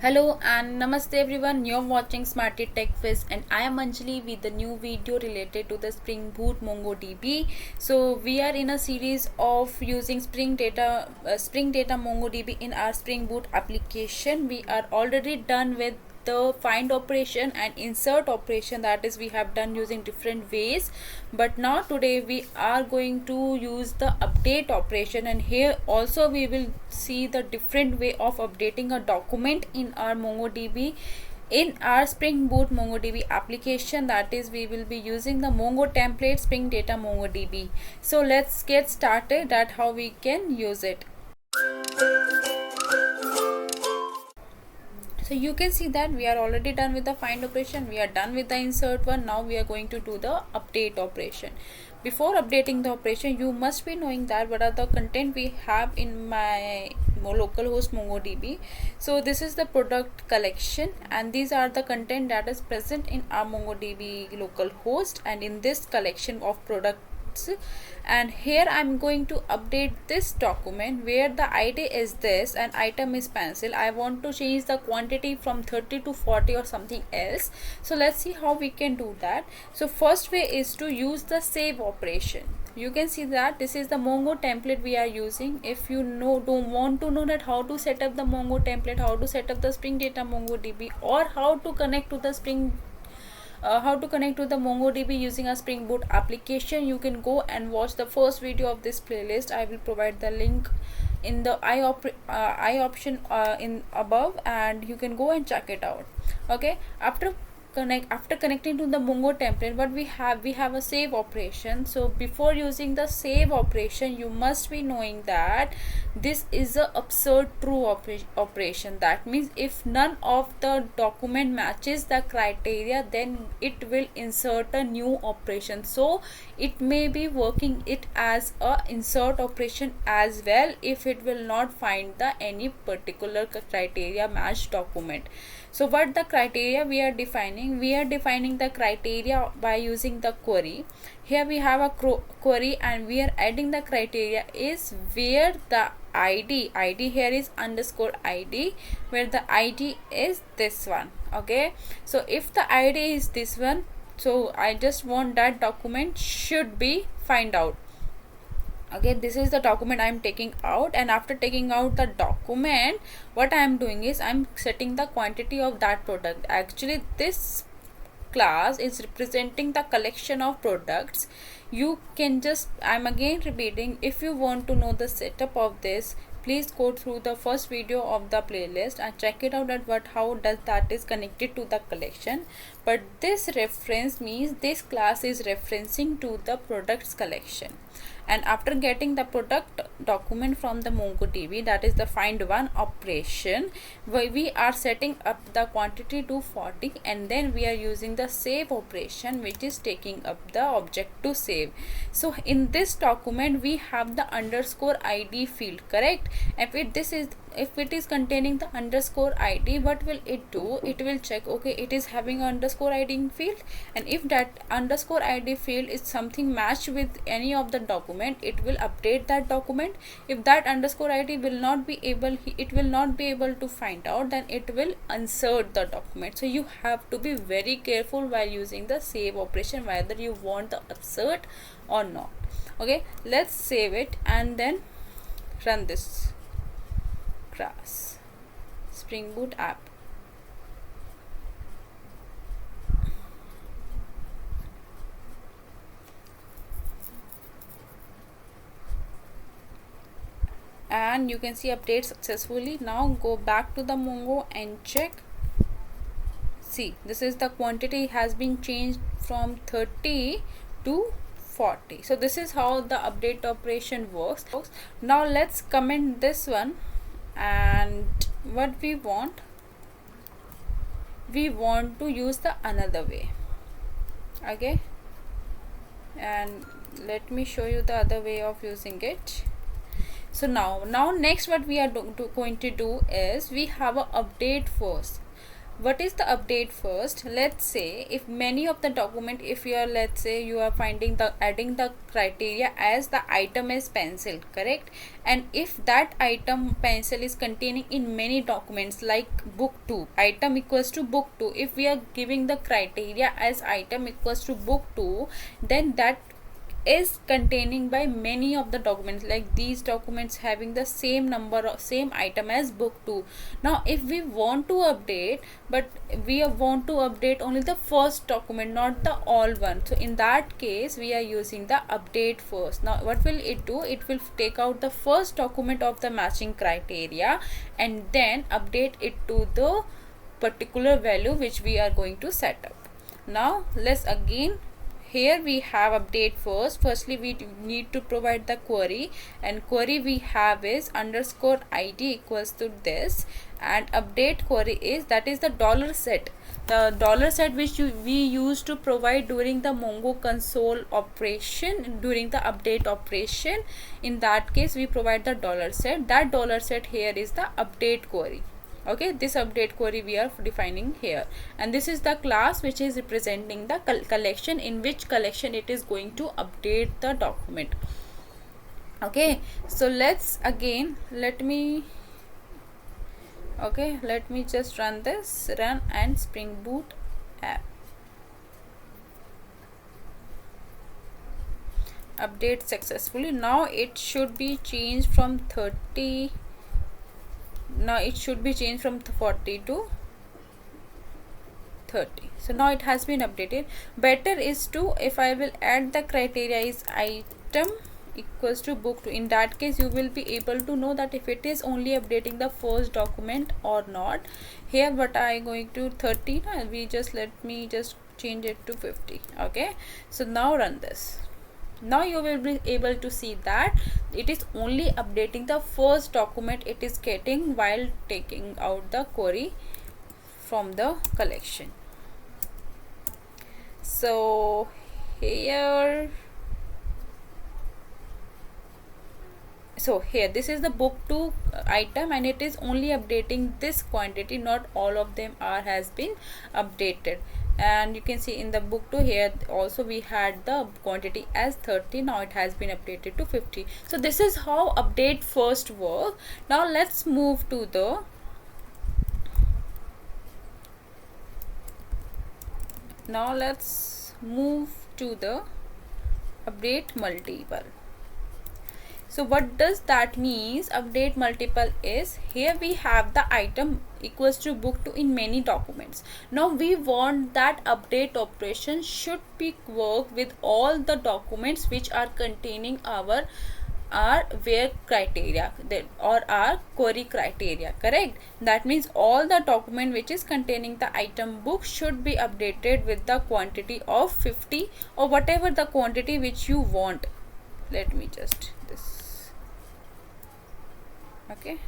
Hello and namaste everyone. You're watching Smarty Tech Fizz and I am Anjali with the new video related to the Spring Boot MongoDB. So we are in a series of using Spring Data MongoDB in our Spring Boot application. We are already done with the find operation and insert operation, that is we have done using different ways, but now today we are going to use the update operation, and here also we will see the different way of updating a document in our MongoDB in our Spring Boot MongoDB application. That is we will be using the Mongo template Spring Data MongoDB. So let's get started that how we can use it. So you can see that we are already done with the find operation, we are done with the insert one. Now we are going to do the update operation. Before updating the operation, you must be knowing that what are the content we have in my localhost MongoDB. So this is the product collection and these are the content that is present in our MongoDB localhost and in this collection of products. And here I'm going to update this document where the ID is this and item is pencil. I want to change the quantity from 30 to 40 or something else. So let's see how we can do that. So first way is to use the save operation. You can see that this is the Mongo template we are using. If you don't want to know that how to set up the Mongo template, how to set up the Spring Data MongoDB, or how to connect to the MongoDB using a Spring Boot application, you can go and watch the first video of this playlist. I will provide the link in the I option in above, and you can go and check it out. Okay, after connecting to the Mongo template, what we have a save operation. So before using the save operation, you must be knowing that this is a absurd true operation. That means if none of the document matches the criteria, then it will insert a new operation. So it may be working it as a insert operation as well if it will not find the any particular criteria matched document. So what the criteria we are defining? We are defining the criteria by using the query. Here we have a query and we are adding the criteria is where the ID here is underscore ID, where the ID is this one. Okay, so if the ID is this one, so I just want that document should be find out. Okay, this is the document I am taking out, and after taking out the document, what I am doing is I am setting the quantity of that product. Actually this class is representing the collection of products. You can just, I'm again repeating, if you want to know the setup of this, please go through the first video of the playlist and check it out at how does that is connected to the collection. But this reference means this class is referencing to the products collection. And after getting the product document from the MongoDB, that is the find one operation, where we are setting up the quantity to 40, and then we are using the save operation, which is taking up the object to save. So in this document we have the underscore ID field, correct? If it is containing the underscore ID, what will it do? It will check, okay, it is having underscore ID field, and if that underscore ID field is something matched with any of the document, it will update that document. If that underscore ID will not be able to find out, then it will insert the document. So you have to be very careful while using the save operation whether you want the insert or not. Okay, let's save it and then run this class Spring Boot app. And you can see update successfully. Now go back to the Mongo and check. See, this is the quantity has been changed from 30 to 40. So this is how the update operation works. Now let's comment this one, and what we want to use the another way. Okay, and let me show you the other way of using it. So now next what we are going to do is we have a update first. what is the update first? Let's say if many of the document, if you are, let's say you are finding the adding the criteria as the item is pencil, correct, and if that item pencil is containing in many documents like book 2, item equals to book 2, if we are giving the criteria as item equals to book 2, then that is containing by many of the documents, like these documents having the same number of same item as book 2. Now if we want to update, but we want to update only the first document, not the all one, so in that case we are using the update first. Now what will it do? It will take out the first document of the matching criteria and then update it to the particular value which we are going to set up. Now let's again, here we have update first. Firstly we need to provide the query, and query we have is underscore id equals to this, and update query is, that is the dollar set, the dollar set which we use to provide during the Mongo console operation, during the update operation. In that case we provide the dollar set. That dollar set here is the update query. Okay, this update query we are defining here, and this is the class which is representing the collection, in which collection it is going to update the document. Okay, so let's again, let me just run this, run and Spring Boot app. Update successfully. Now it should be changed from 30, now it should be changed from 40 to 30. So now it has been updated. Better is to, if I will add the criteria is item equals to book 2, in that case you will be able to know that if it is only updating the first document or not. Here what I am going to 30, we just, let me just change it to 50. Okay, so now run this. Now you will be able to see that it is only updating the first document it is getting while taking out the query from the collection. So here, this is the book 2 item, and it is only updating this quantity, not all of them are has been updated. And you can see in the book 2 here also we had the quantity as 30, now it has been updated to 50. So this is how update first work. Now let's move to the update multiple. So what does that means? Update multiple is, here we have the item equals to book 2 in many documents. Now we want that update operation should be work with all the documents which are containing our where criteria or our query criteria, correct? That means all the document which is containing the item book should be updated with the quantity of 50 or whatever the quantity which you want. Let me just this. Okay,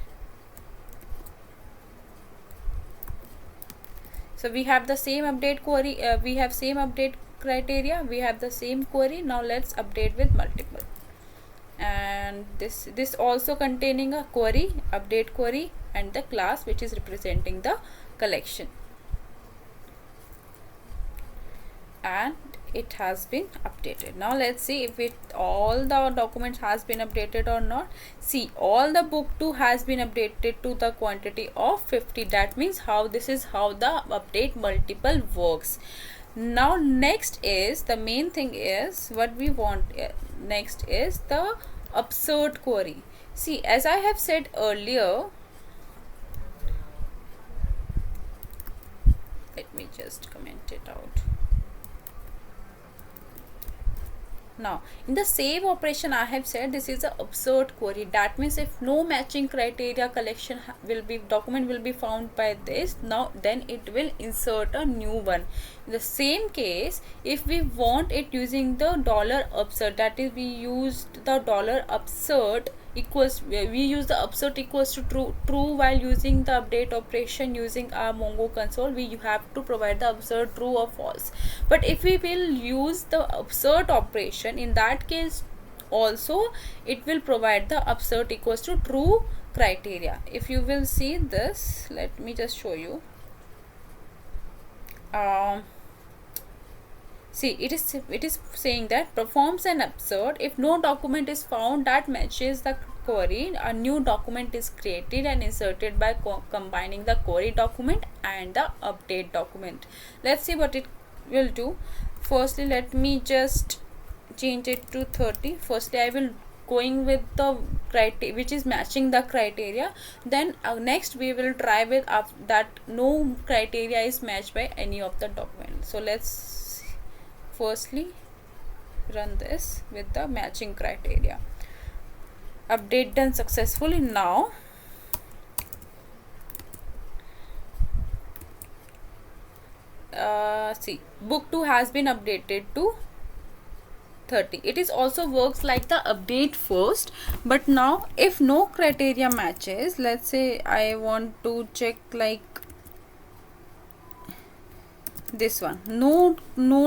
so we have the same update query, we have same update criteria, we have the same query. Now let's update with multiple, and this also containing a query, update query, and the class which is representing the collection, and it has been updated. Now let's see if all the documents has been updated or not. See, all the book 2 has been updated to the quantity of 50. That means this is how the update multiple works. Now next is the main thing is what we want. Next is the absurd query. See, as I have said earlier, let me just comment it out. Now in the save operation I have said this is a absurd query. That means if no matching criteria collection document will be found by this, now then it will insert a new one. In the same case, if we want it using the dollar absurd, that is we used the dollar absurd equals, we use the absurd equals to true while using the update operation using our Mongo console. We have to provide the absurd true or false. But if we will use the absurd operation, in that case also it will provide the absurd equals to true criteria. If you will see this, let me just show you. um, see, it is saying that performs an upsert. If no document is found that matches the query, a new document is created and inserted by combining the query document and the update document. Let's see what it will do. Firstly, let me just change it to 30. Firstly, I will going with the criteria which is matching the criteria. Then next we will try with that no criteria is matched by any of the documents. So let's firstly run this with the matching criteria. Update done successfully. Now see, book 2 has been updated to 30. It is also works like the update first, but now if no criteria matches, let's say I want to check like this one, no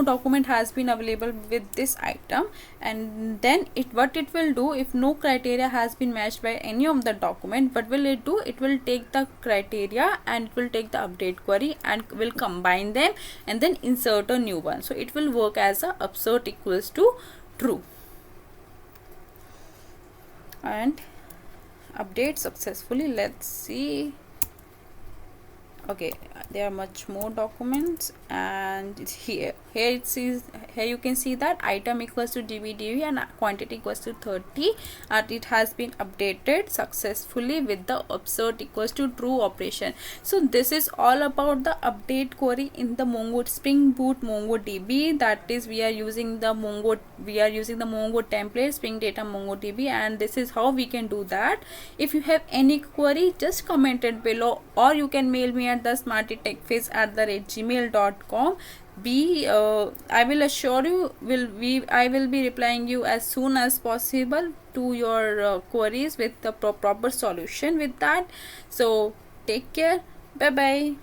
document has been available with this item, and then what it will do, if no criteria has been matched by any of the document, what will it do? It will take the criteria and it will take the update query and will combine them and then insert a new one. So it will work as a upsert equals to true and update successfully. Let's see. Okay, there are much more documents, and here it sees, here you can see that item equals to dbdb and quantity equals to 30, and it has been updated successfully with the upsert equals to true operation. So this is all about the update query in the Mongo Spring Boot MongoDB. That is, we are using the Mongo template Spring Data MongoDB, and this is how we can do that. If you have any query, just comment it below, or you can mail me at the smartytechfizz@gmail.com. I will assure you, I will be replying you as soon as possible to your queries with the proper solution with that. So take care. Bye bye.